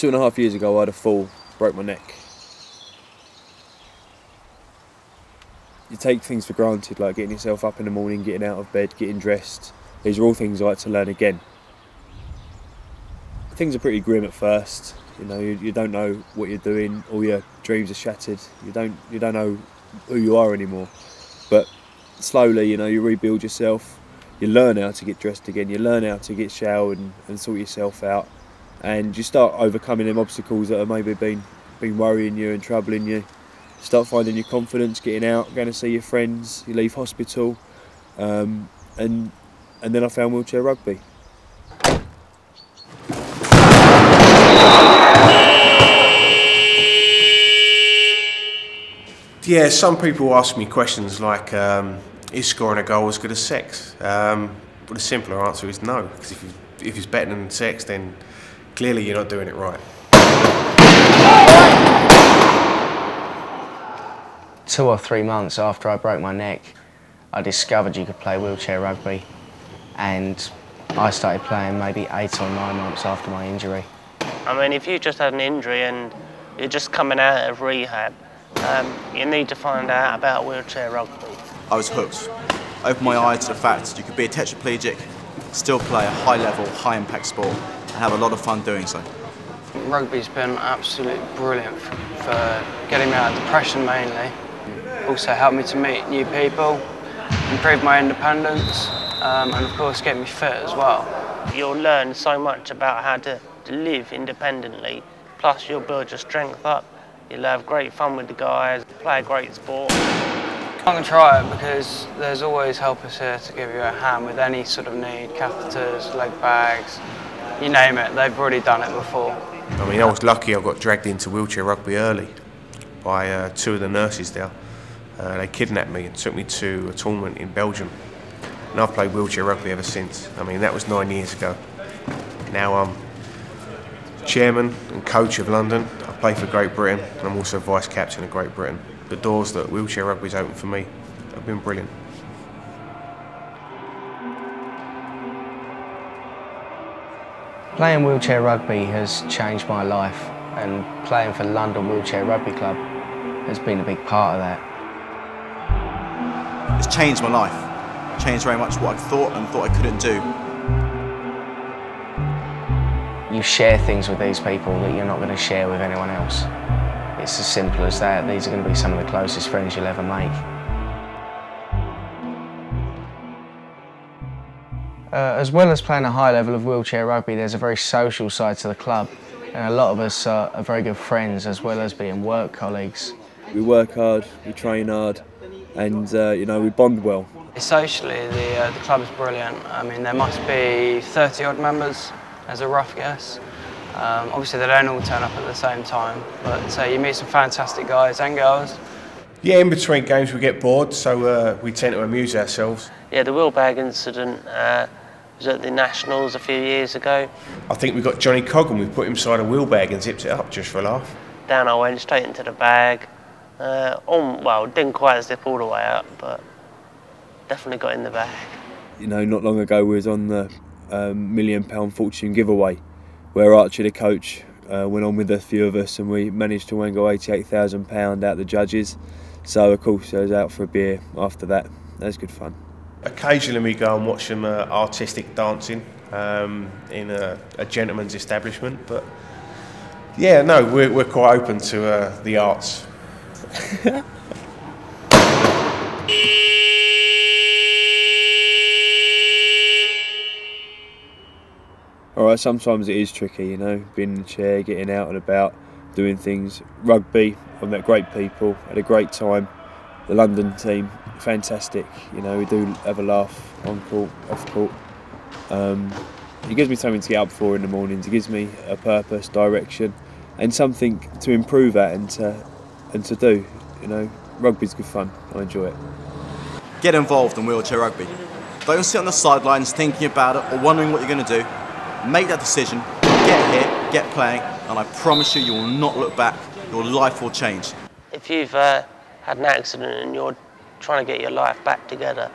2.5 years ago I had a fall, broke my neck. You take things for granted, like getting yourself up in the morning, getting out of bed, getting dressed. These are all things I like to learn again. Things are pretty grim at first. You know, you don't know what you're doing. All your dreams are shattered. You don't know who you are anymore. But slowly, you know, you rebuild yourself. You learn how to get dressed again. You learn how to get showered and sort yourself out. And you start overcoming them obstacles that have maybe been worrying you and troubling you. Start finding your confidence, getting out, going to see your friends. You leave hospital, and then I found wheelchair rugby. Yeah, some people ask me questions like, is scoring a goal as good as sex? Well, the simpler answer is no, because if it's better than sex, then clearly you're not doing it right. 2 or 3 months after I broke my neck, I discovered you could play wheelchair rugby, and I started playing maybe 8 or 9 months after my injury. I mean, if you just had an injury and you're just coming out of rehab, you need to find out about wheelchair rugby. I was hooked. Opened my eye to the fact you could be a tetraplegic, still play a high-level, high-impact sport, and have a lot of fun doing so. Rugby's been absolutely brilliant for getting me out of depression mainly. Also helped me to meet new people, improve my independence, and of course get me fit as well. You'll learn so much about how to live independently, plus you'll build your strength up. You'll have great fun with the guys, play a great sport. I'm going to try it because there's always helpers here to give you a hand with any sort of need, catheters, leg bags, you name it, they've already done it before. I mean, I was lucky I got dragged into wheelchair rugby early by 2 of the nurses there. They kidnapped me and took me to a tournament in Belgium. And I've played wheelchair rugby ever since. I mean, that was 9 years ago. Now I'm chairman and coach of London. I play for Great Britain, and I'm also vice captain of Great Britain. The doors that wheelchair rugby's opened for me have been brilliant. Playing wheelchair rugby has changed my life, and playing for London Wheelchair Rugby Club has been a big part of that. It's changed my life. Changed very much what I thought I couldn't do. You share things with these people that you're not going to share with anyone else. It's as simple as that. These are going to be some of the closest friends you'll ever make. As well as playing a high level of wheelchair rugby, there's a very social side to the club, and a lot of us are very good friends as well as being work colleagues. We work hard, we train hard, and you know, we bond well. Socially, the club is brilliant. I mean, there must be 30 odd members, as a rough guess. Obviously, they don't all turn up at the same time, but you meet some fantastic guys and girls. Yeah, in between games we get bored, so we tend to amuse ourselves. Yeah, the wheelbag incident was at the Nationals a few years ago. I think we got Johnny Coggan, we put him inside a wheelbag and zipped it up just for a laugh. Down I went, straight into the bag. Well, didn't quite zip all the way up, but definitely got in the bag. You know, not long ago we was on the £1 million fortune giveaway, where Archie, the coach, went on with a few of us, and we managed to wangle £88,000 out the judges. So of course I was out for a beer after that. That was good fun. Occasionally we go and watch some artistic dancing in a gentleman's establishment, but yeah, no, we're quite open to the arts. Alright, sometimes it is tricky, you know, being in the chair, getting out and about, doing things. Rugby, I've met great people, had a great time. The London team, fantastic, you know, we do have a laugh on court, off court. It gives me something to get up for in the mornings, it gives me a purpose, direction, and something to improve at and to do, you know. Rugby's good fun, I enjoy it. Get involved in wheelchair rugby. Don't sit on the sidelines thinking about it or wondering what you're going to do. Make that decision, get here, get playing, and I promise you, you will not look back. Your life will change. If you've had an accident and you're trying to get your life back together,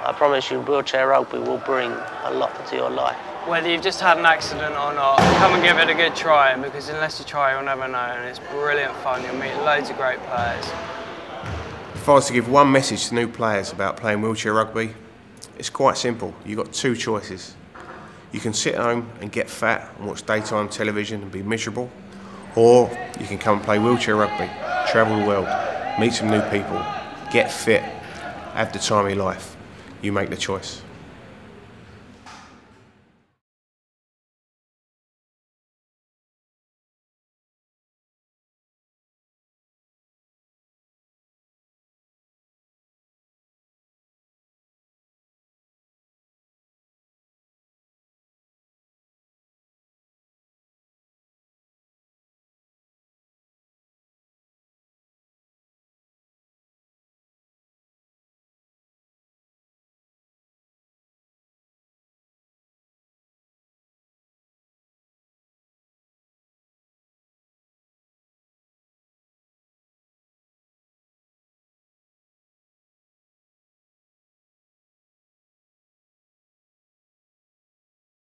I promise you, wheelchair rugby will bring a lot to your life. Whether you've just had an accident or not, come and give it a good try, because unless you try, you'll never know, and it's brilliant fun. You'll meet loads of great players. If I was to give one message to new players about playing wheelchair rugby, it's quite simple. You've got two choices. You can sit at home and get fat and watch daytime television and be miserable, or you can come and play wheelchair rugby, travel the world, meet some new people, get fit, have the time of your life. You make the choice.